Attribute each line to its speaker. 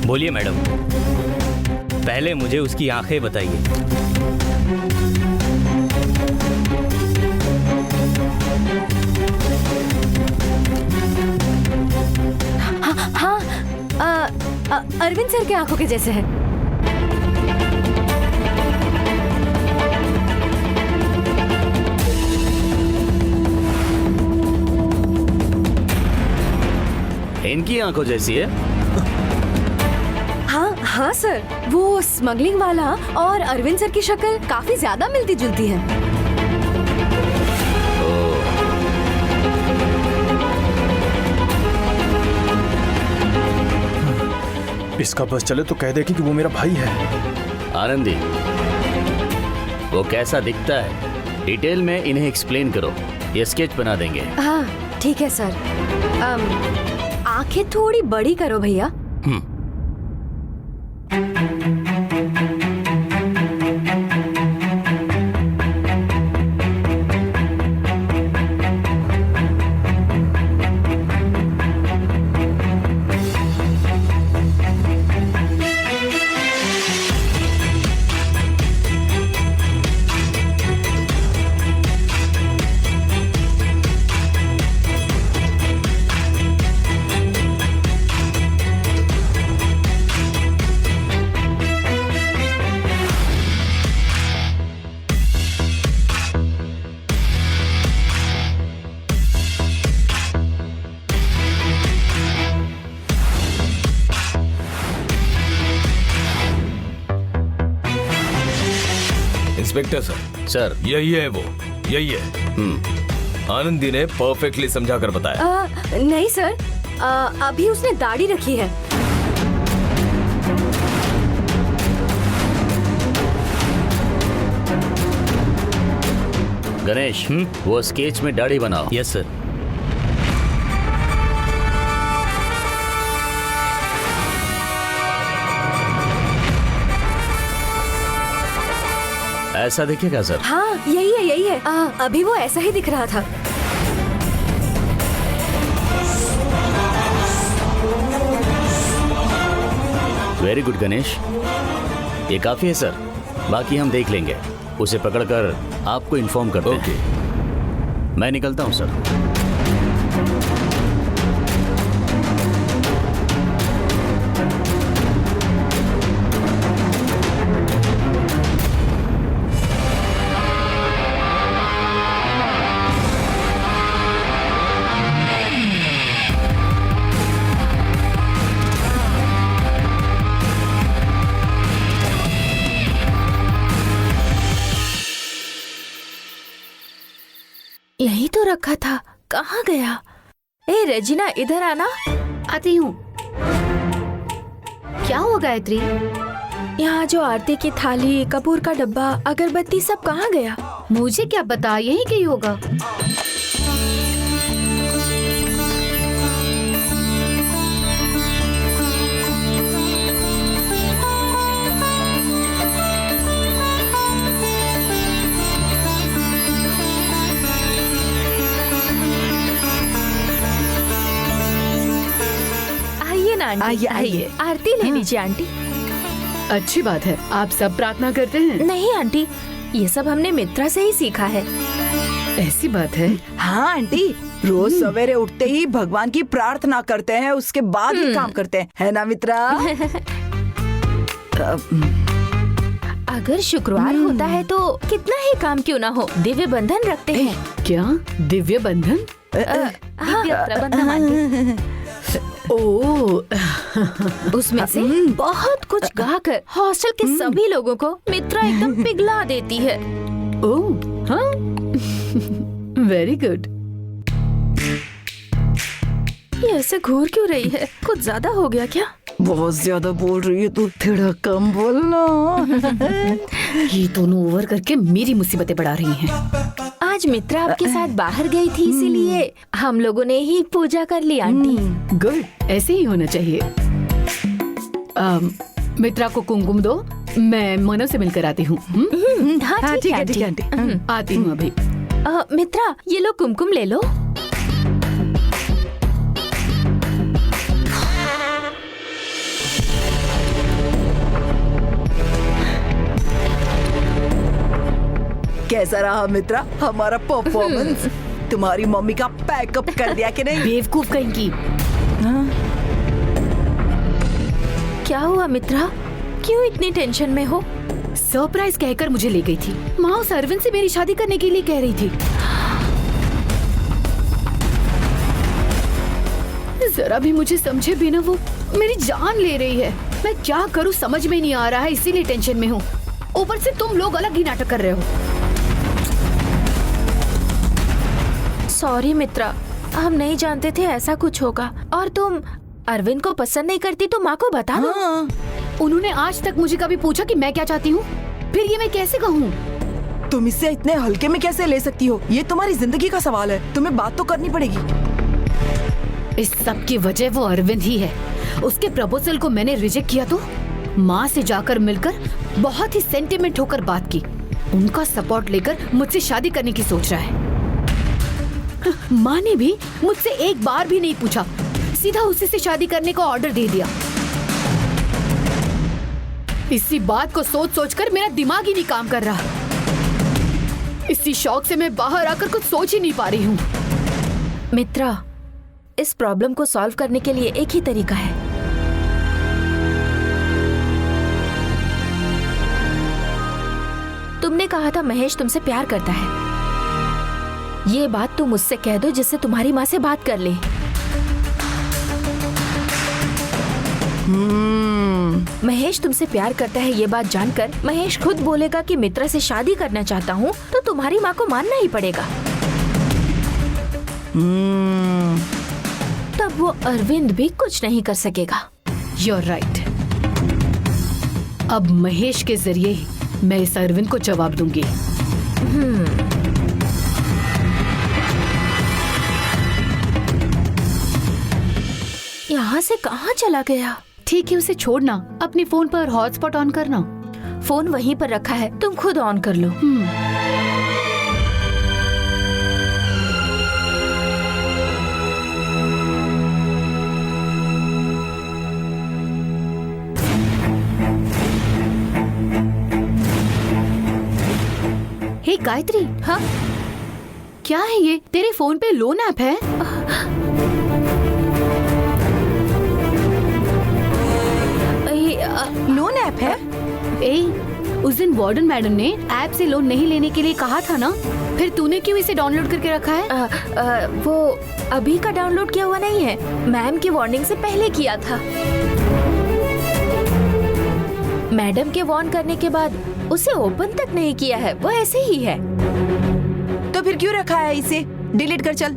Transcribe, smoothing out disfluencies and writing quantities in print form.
Speaker 1: बोलिए मैडम, पहले मुझे उसकी आंखें बताइए।
Speaker 2: हाँ, अरविंद सर के आंखों के जैसे है।
Speaker 1: इनकी आंखों जैसी है?
Speaker 2: हाँ हाँ सर, वो स्मगलिंग वाला और अरविंद सर की शक्ल काफी ज्यादा मिलती जुलती है।
Speaker 3: इसका बस चले तो कह देगी कि वो मेरा भाई है।
Speaker 1: आनंदी, वो कैसा दिखता है डिटेल में इन्हें एक्सप्लेन करो, ये स्केच बना देंगे।
Speaker 2: हाँ ठीक है सर। आंखें थोड़ी बड़ी करो भैया।
Speaker 4: Inspector sir.
Speaker 1: सर,
Speaker 4: यही है वो, यही है। आनंदी ने परफेक्टली समझा कर बताया।
Speaker 2: नहीं सर, अभी उसने दाढ़ी रखी है।
Speaker 1: गणेश, वो स्केच में दाढ़ी बनाओ। Yes sir. ऐसा दिखेगा सर?
Speaker 2: हाँ यही है। अभी वो ऐसा ही दिख रहा था।
Speaker 1: वेरी गुड गणेश, ये काफी है सर, बाकी हम देख लेंगे। उसे पकड़कर आपको इन्फॉर्म करते हैं। मैं निकलता हूं सर।
Speaker 5: यही तो रखा था, कहाँ गया? ए रेजिना, इधर आना।
Speaker 6: आती हूँ। क्या हुआ गायत्री?
Speaker 5: यहाँ जो आरती की थाली, कपूर का डब्बा, अगरबत्ती सब कहाँ गया?
Speaker 6: मुझे क्या पता, यही कहीं होगा।
Speaker 5: आइए आइए, आरती ले लीजिए आंटी।
Speaker 6: अच्छी बात है, आप सब प्रार्थना करते हैं?
Speaker 5: नहीं आंटी, ये सब हमने मित्रा से ही सीखा है।
Speaker 6: ऐसी बात है?
Speaker 7: हाँ आंटी, रोज सवेरे उठते ही भगवान की प्रार्थना करते हैं, उसके बाद ही काम करते हैं, है ना मित्रा?
Speaker 5: अगर शुक्रवार होता है तो कितना ही काम क्यों ना हो, दिव्य बंधन रखते हैं।
Speaker 6: क्या दिव्य बंधन?
Speaker 5: दिव्य प्रबंधन आंटी। उसमें से बहुत कुछ गाकर हॉस्टल के सभी लोगों को मित्रा एकदम पिघला देती है।
Speaker 6: ओह हाँ, वेरी गुड।
Speaker 5: ये ऐसे घूर क्यों रही है? कुछ ज्यादा हो गया क्या?
Speaker 7: बहुत ज्यादा बोल रही है तू, थोड़ा कम बोलना।
Speaker 6: ये दोनों ओवर करके मेरी मुसीबतें बढ़ा रही हैं।
Speaker 5: आज मित्रा आपके साथ बाहर गई थी, इसीलिए हम लोगों ने ही पूजा कर ली आंटी।
Speaker 6: गुड, ऐसे ही होना चाहिए। मित्रा को कुमकुम दो, मैं मनव से मिलकर आती हूँ।
Speaker 5: हाँ ठीक है
Speaker 7: आंटी।
Speaker 6: आती हूँ अभी।
Speaker 5: मित्रा, ये लो कुमकुम ले लो।
Speaker 7: कैसा रहा मित्रा हमारा परफॉर्मेंस? तुम्हारी मम्मी का पैकअप कर दिया कि नहीं?
Speaker 6: बेवकूफ कहेंगी।
Speaker 5: क्या हुआ मित्रा, क्यों इतनी टेंशन में हो?
Speaker 6: सरप्राइज कहकर मुझे ले गई थी। माँ उस अरविंद से मेरी शादी करने के लिए कह रही थी। जरा भी मुझे समझे बिना वो मेरी जान ले रही है। मैं क्या करूँ समझ में नहीं आ रहा है, इसीलिए टेंशन में हूँ। ऊपर से तुम लोग अलग ही नाटक कर रहे हो।
Speaker 5: सॉरी मित्रा, हम नहीं जानते थे ऐसा कुछ होगा। और तुम अरविंद को पसंद नहीं करती तो माँ को बता दो।
Speaker 6: उन्होंने आज तक मुझे कभी पूछा कि मैं क्या चाहती हूँ? फिर ये मैं कैसे कहूँ?
Speaker 7: तुम इससे इतने हल्के में कैसे ले सकती हो? ये तुम्हारी जिंदगी का सवाल है, तुम्हें बात तो करनी पड़ेगी।
Speaker 6: इस सब की वजह वो अरविंद ही है। उसके प्रपोजल को मैंने रिजेक्ट किया तो माँ से जाकर मिलकर बहुत ही सेंटिमेंट होकर बात की। उनका सपोर्ट लेकर मुझसे शादी करने की सोच रहा है। माँ ने भी मुझसे एक बार भी नहीं पूछा, सीधा उसी से शादी करने का ऑर्डर दे दिया। इसी बात को सोच सोचकर मेरा दिमाग ही नहीं काम कर रहा। इसी शौक से मैं बाहर आकर कुछ सोच ही नहीं पा रही हूँ।
Speaker 5: मित्रा, इस प्रॉब्लम को सॉल्व करने के लिए एक ही तरीका है। तुमने कहा था महेश तुमसे प्यार करता है। ये बात तुम मुझसे कह दो जिससे तुम्हारी माँ से बात कर ले। महेश तुमसे प्यार करता है ये बात जानकर महेश खुद बोलेगा कि मित्रा से शादी करना चाहता हूँ, तो तुम्हारी माँ को मानना ही पड़ेगा। तब वो अरविंद भी कुछ नहीं कर सकेगा।
Speaker 6: You're right। अब महेश के जरिए ही मैं इस अरविंद को जवाब दूंगी।
Speaker 5: यहाँ से कहाँ चला गया?
Speaker 6: ठीक है, उसे छोड़ना, अपने फोन पर हॉटस्पॉट ऑन करना।
Speaker 5: फोन वहीं पर रखा है, तुम खुद ऑन कर लो।
Speaker 6: हे गायत्री,
Speaker 5: हाँ
Speaker 6: क्या है ये? तेरे फोन पे लोन ऐप है?
Speaker 7: लोन ऐप है?
Speaker 6: उस दिन वार्डन मैडम ने ऐप से लोन नहीं लेने के लिए कहा था ना, फिर तूने क्यों इसे डाउनलोड करके रखा है?
Speaker 5: वो अभी का डाउनलोड किया हुआ नहीं है, मैम की वार्निंग से पहले किया था। मैडम के वार्न करने के बाद उसे ओपन तक नहीं किया है, वो ऐसे ही है।
Speaker 7: तो फिर क्यों रखा है इसे? डिलीट कर चल।